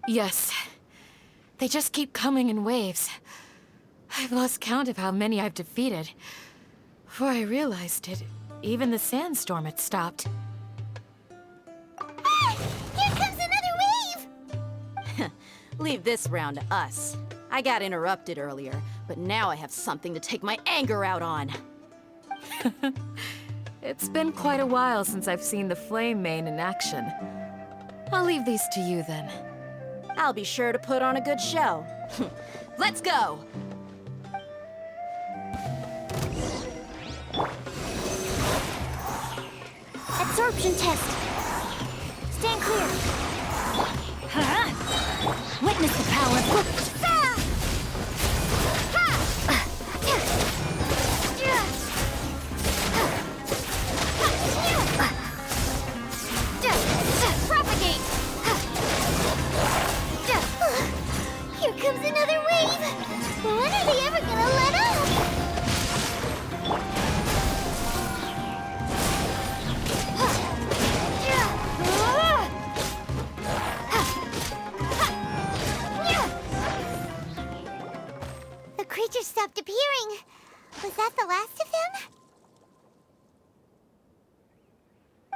Yes. They just keep coming in waves. I've lost count of how many I've defeated. Before I realized it, even the sandstorm had stopped. Ah! Here comes another wave! Leave this round to us. I got interrupted earlier, but now I have something to take my anger out on. It's been quite a while since I've seen the Flame Mane in action. I'll leave these to you then. I'll be sure to put on a good show. Let's go! Absorption test. Stand clear. Huh? Witness the power. Propagate. Here comes another wave. When are they ever gonna let up? The creatures stopped appearing. Was that the last of them?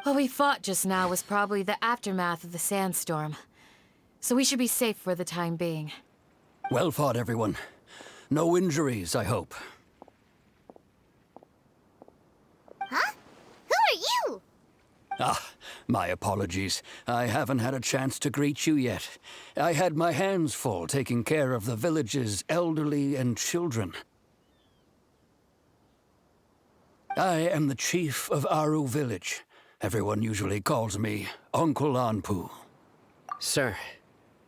What we fought just now was probably the aftermath of the sandstorm. So we should be safe for the time being. Well fought, everyone. No injuries, I hope. Huh? Who are you? Ah, my apologies. I haven't had a chance to greet you yet. I had my hands full taking care of the village's elderly and children. I am the chief of Aru village. Everyone usually calls me Uncle Anpu. Sir,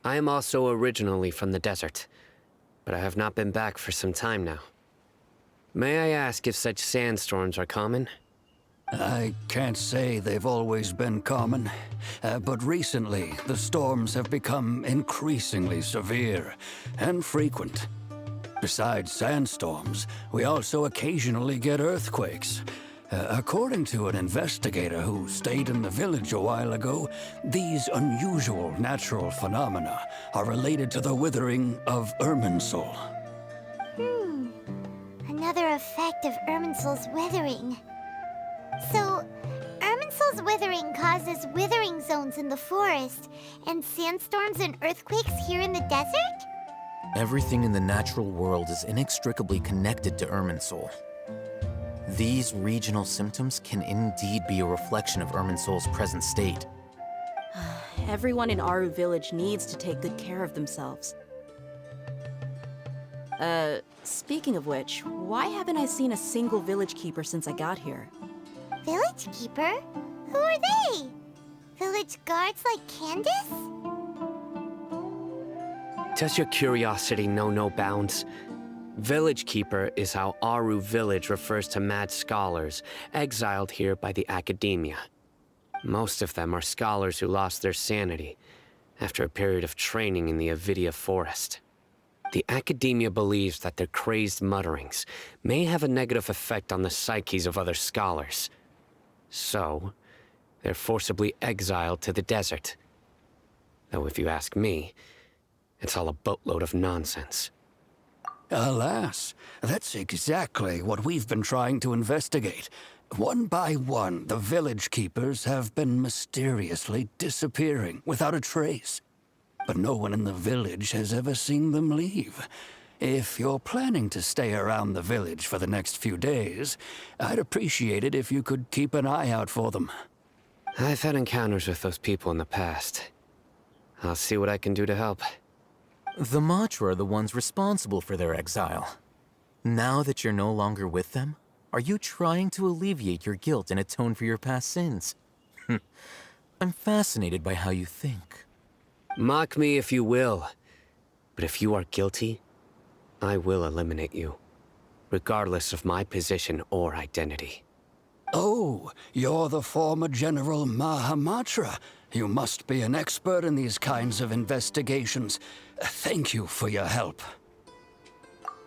I am also originally from the desert, but I have not been back for some time now. May I ask if such sandstorms are common? I can't say they've always been common, but recently the storms have become increasingly severe and frequent. Besides sandstorms, we also occasionally get earthquakes. According to an investigator who stayed in the village a while ago, these unusual natural phenomena are related to the withering of Irminsul. Another effect of Irminsul's withering. So, Irminsul's withering causes withering zones in the forest, and sandstorms and earthquakes here in the desert? Everything in the natural world is inextricably connected to Irminsul. These regional symptoms can indeed be a reflection of Irminsul's present state. Everyone in Aru village needs to take good care of themselves. Speaking of which, why haven't I seen a single village keeper since I got here? Village keeper? Who are they? Village guards like Candace? Does your curiosity know no bounds? Village Keeper is how Aru village refers to mad scholars exiled here by the academia. Most of them are scholars who lost their sanity after a period of training in the Avidia forest. The academia believes that their crazed mutterings may have a negative effect on the psyches of other scholars. So, they're forcibly exiled to the desert. Though if you ask me, it's all a boatload of nonsense. Alas, that's exactly what we've been trying to investigate. One by one, the village keepers have been mysteriously disappearing without a trace. But no one in the village has ever seen them leave. If you're planning to stay around the village for the next few days, I'd appreciate it if you could keep an eye out for them. I've had encounters with those people in the past. I'll see what I can do to help. The Matra are the ones responsible for their exile. Now that you're no longer with them, are you trying to alleviate your guilt and atone for your past sins? I'm fascinated by how you think. Mock me if you will, but if you are guilty, I will eliminate you, regardless of my position or identity. Oh, you're the former General Mahamatra. You must be an expert in these kinds of investigations. Thank you for your help.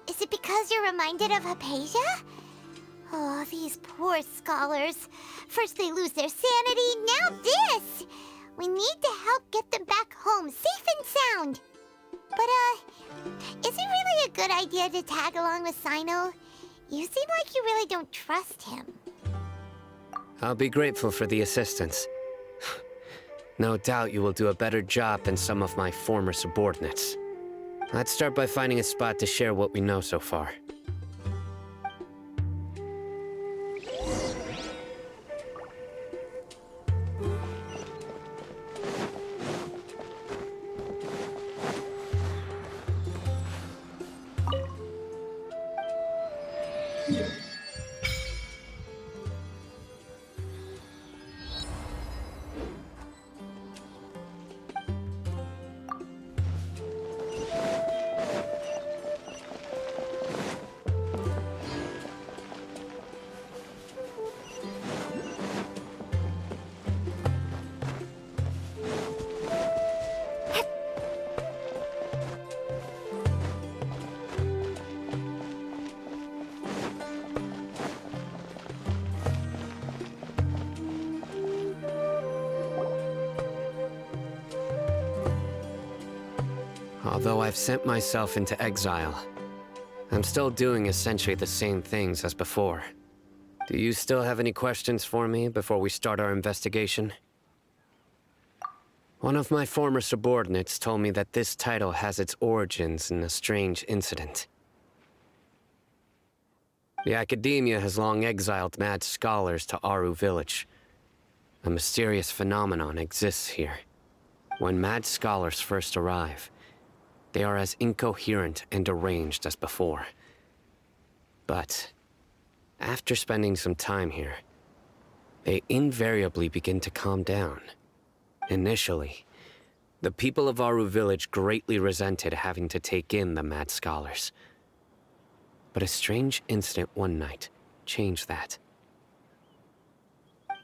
Is it because you're reminded of Hypatia? Oh, these poor scholars. First they lose their sanity, now this! We need to help get them back home, safe and idea to tag along with Sino? You seem like you really don't trust him. I'll be grateful for the assistance. No doubt you will do a better job than some of my former subordinates. Let's start by finding a spot to share what we know so far. Although I've sent myself into exile, I'm still doing essentially the same things as before. Do you still have any questions for me before we start our investigation? One of my former subordinates told me that this title has its origins in a strange incident. The Academia has long exiled mad scholars to Aru Village. A mysterious phenomenon exists here. When mad scholars first arrive, they are as incoherent and deranged as before. But after spending some time here, they invariably begin to calm down. Initially, the people of Aru Village greatly resented having to take in the mad scholars. But a strange incident one night changed that.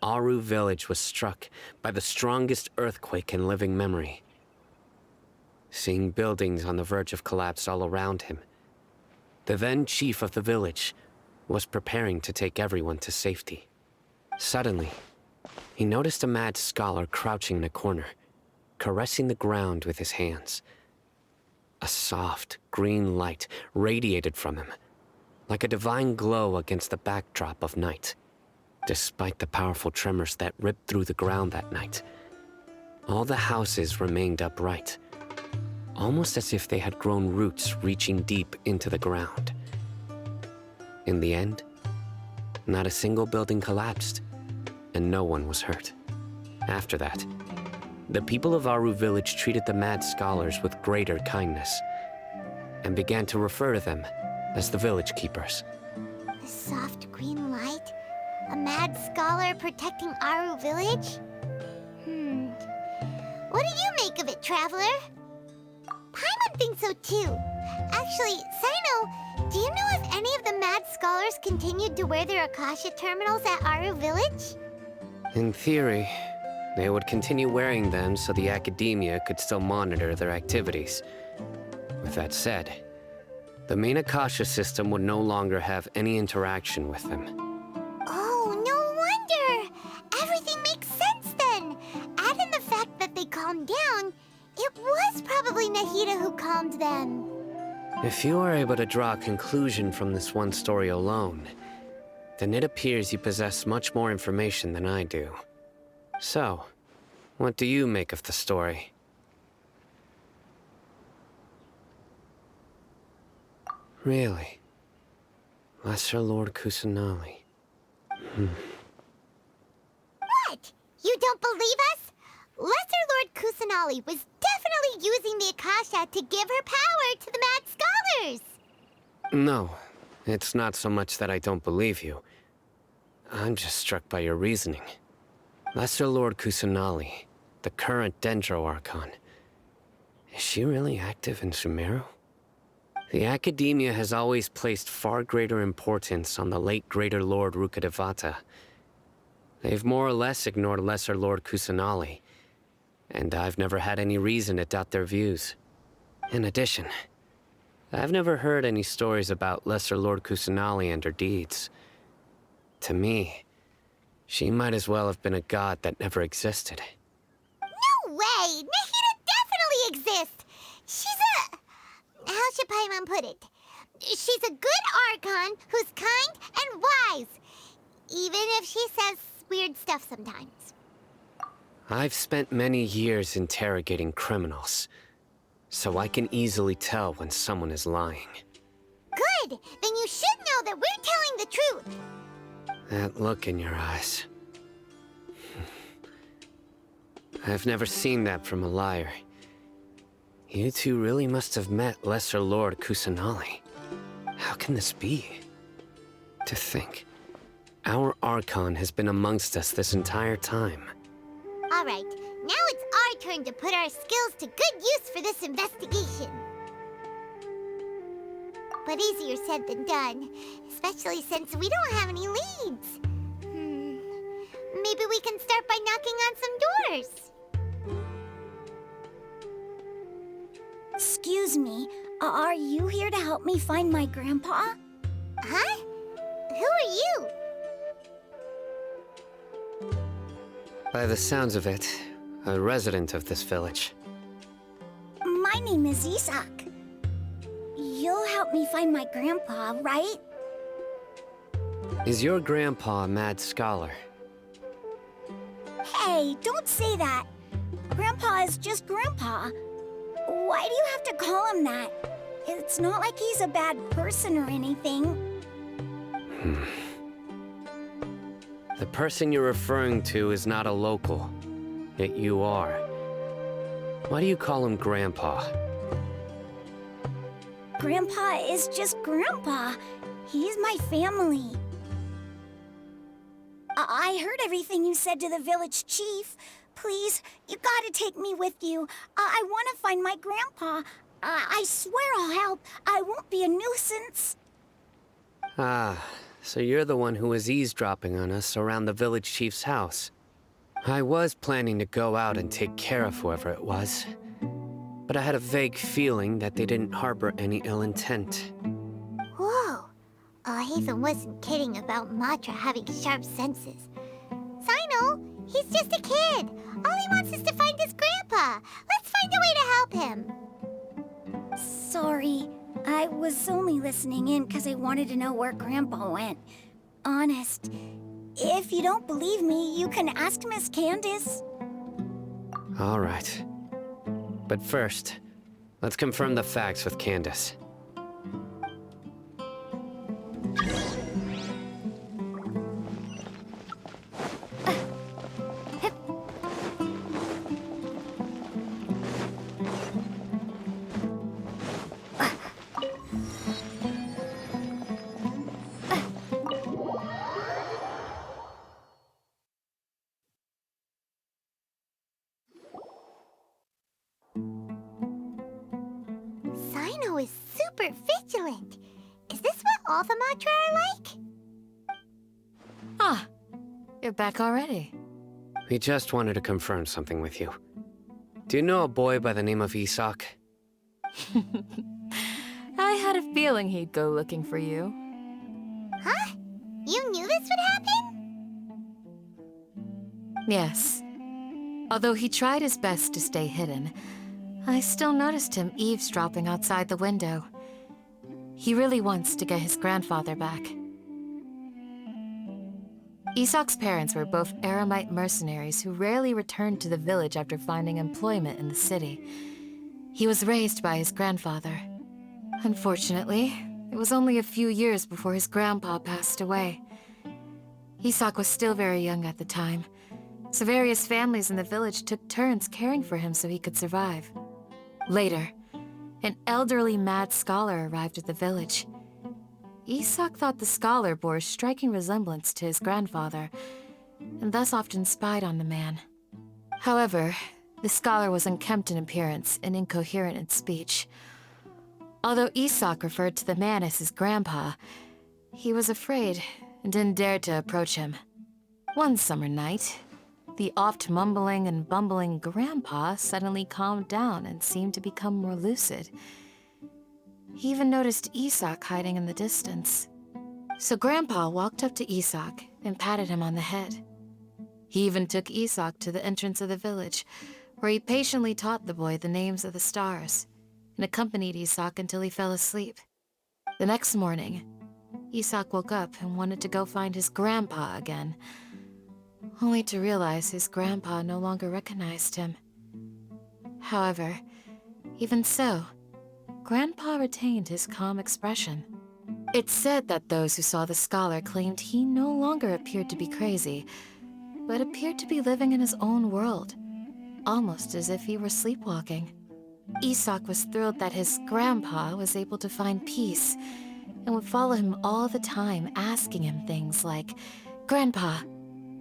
Aru Village was struck by the strongest earthquake in living memory. Seeing buildings on the verge of collapse all around him, the then chief of the village was preparing to take everyone to safety. Suddenly, he noticed a mad scholar crouching in a corner, caressing the ground with his hands. A soft, green light radiated from him, like a divine glow against the backdrop of night. Despite the powerful tremors that ripped through the ground that night, all the houses remained upright, almost as if they had grown roots reaching deep into the ground. In the end, not a single building collapsed, and no one was hurt. After that, the people of Aru Village treated the mad scholars with greater kindness, and began to refer to them as the village keepers. A soft green light? A mad scholar protecting Aru Village? What do you make of it, Traveler? Paimon thinks so too. Actually, Sino, do you know if any of the mad scholars continued to wear their Akasha terminals at Aru Village? In theory, they would continue wearing them so the Academia could still monitor their activities. With that said, the main Akasha system would no longer have any interaction with them. Oh, no wonder! Everything makes sense then! Add in the fact that they calmed down, it was probably Nahida who calmed them. If you are able to draw a conclusion from this one story alone, then it appears you possess much more information than I do. So, what do you make of the story? Really? Lesser Lord Kusanali. What? You don't believe us? Lesser Lord Kusanali was definitely using the Akasha to give her power to the mad scholars! No, it's not so much that I don't believe you. I'm just struck by your reasoning. Lesser Lord Kusanali, the current Dendro Archon. Is she really active in Sumeru? The Academia has always placed far greater importance on the late Greater Lord Rukkhadevata. They've more or less ignored Lesser Lord Kusanali, and I've never had any reason to doubt their views. In addition, I've never heard any stories about Lesser Lord Kusanali and her deeds. To me, she might as well have been a god that never existed. No way! Nahida definitely exists! She's a... How should Paimon put it? She's a good Archon who's kind and wise, even if she says weird stuff sometimes. I've spent many years interrogating criminals, so I can easily tell when someone is lying. Good! Then you should know that we're telling the truth. That look in your eyes. I've never seen that from a liar. You two really must have met Lesser Lord Kusanali. How can this be? To think, our Archon has been amongst us this entire time. All right, now it's our turn to put our skills to good use for this investigation. But easier said than done, especially since we don't have any leads. Maybe we can start by knocking on some doors. Excuse me, are you here to help me find my grandpa? Huh? Who are you? By the sounds of it, a resident of this village. My name is Isak. You'll help me find my grandpa, right? Is your grandpa a mad scholar? Hey, don't say that. Grandpa is just Grandpa. Why do you have to call him that? It's not like he's a bad person or anything. The person you're referring to is not a local, yet you are. Why do you call him Grandpa? Grandpa is just Grandpa. He's my family. I heard everything you said to the village chief. Please, you gotta take me with you. I want to find my grandpa. I swear I'll help. I won't be a nuisance. Ah, so you're the one who was eavesdropping on us around the village chief's house. I was planning to go out and take care of whoever it was, but I had a vague feeling that they didn't harbor any ill intent. Whoa. Hatham wasn't kidding about Matra having sharp senses. Sino, he's just a kid. All he wants is to find his grandpa. Let's find a way to help him. Sorry, I was only listening in because I wanted to know where Grandpa went. Honest. If you don't believe me, you can ask Miss Candace. All right. But first, let's confirm the facts with Candace. Sino is super vigilant. Is this what all the Matra are like? Ah, you're back already. We just wanted to confirm something with you. Do you know a boy by the name of Isak? I had a feeling he'd go looking for you. Huh? You knew this would happen? Yes. Although he tried his best to stay hidden, I still noticed him eavesdropping outside the window. He really wants to get his grandfather back. Isak's parents were both Aramite mercenaries who rarely returned to the village after finding employment in the city. He was raised by his grandfather. Unfortunately, it was only a few years before his grandpa passed away. Isak was still very young at the time, so various families in the village took turns caring for him so he could survive. Later, an elderly mad scholar arrived at the village. Isak thought the scholar bore a striking resemblance to his grandfather, and thus often spied on the man. However, the scholar was unkempt in appearance and incoherent in speech. Although Isak referred to the man as his grandpa, he was afraid and didn't dare to approach him. One summer night, the oft mumbling and bumbling grandpa suddenly calmed down and seemed to become more lucid. He even noticed Isak hiding in the distance. So Grandpa walked up to Isak and patted him on the head. He even took Isak to the entrance of the village, where he patiently taught the boy the names of the stars, and accompanied Isak until he fell asleep. The next morning, Isak woke up and wanted to go find his grandpa again, only to realize his grandpa no longer recognized him. However, even so, Grandpa retained his calm expression. It's said that those who saw the scholar claimed he no longer appeared to be crazy, but appeared to be living in his own world, almost as if he were sleepwalking. Isak was thrilled that his grandpa was able to find peace, and would follow him all the time, asking him things like, "Grandpa,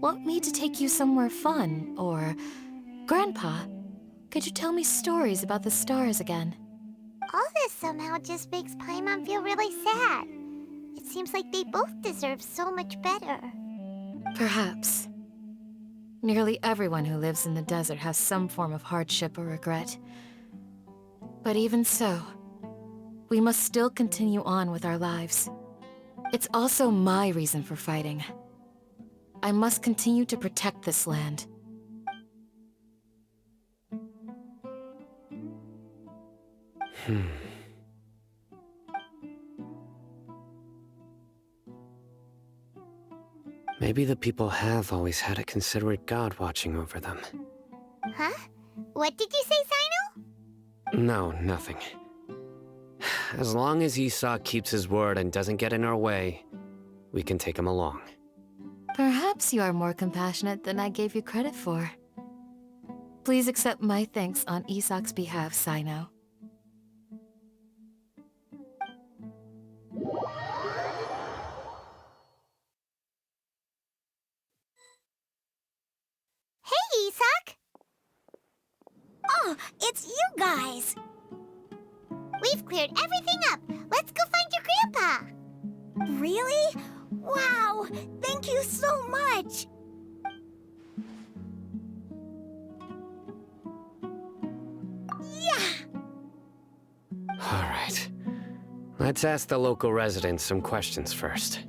want me to take you somewhere fun?" Or, "Grandpa, could you tell me stories about the stars again?" All this somehow just makes Paimon feel really sad. It seems like they both deserve so much better. Perhaps. Nearly everyone who lives in the desert has some form of hardship or regret. But even so, we must still continue on with our lives. It's also my reason for fighting. I must continue to protect this land. Maybe the people have always had a considerate god watching over them. Huh? What did you say, Sino? No, nothing. As long as Isak keeps his word and doesn't get in our way, we can take him along. Perhaps you are more compassionate than I gave you credit for. Please accept my thanks on Isak's behalf, Sino. Hey, Isak! Oh, it's you guys! We've cleared everything up. Let's go find your grandpa. Really? Wow! Thank you so much! Yeah! All right. Let's ask the local residents some questions first.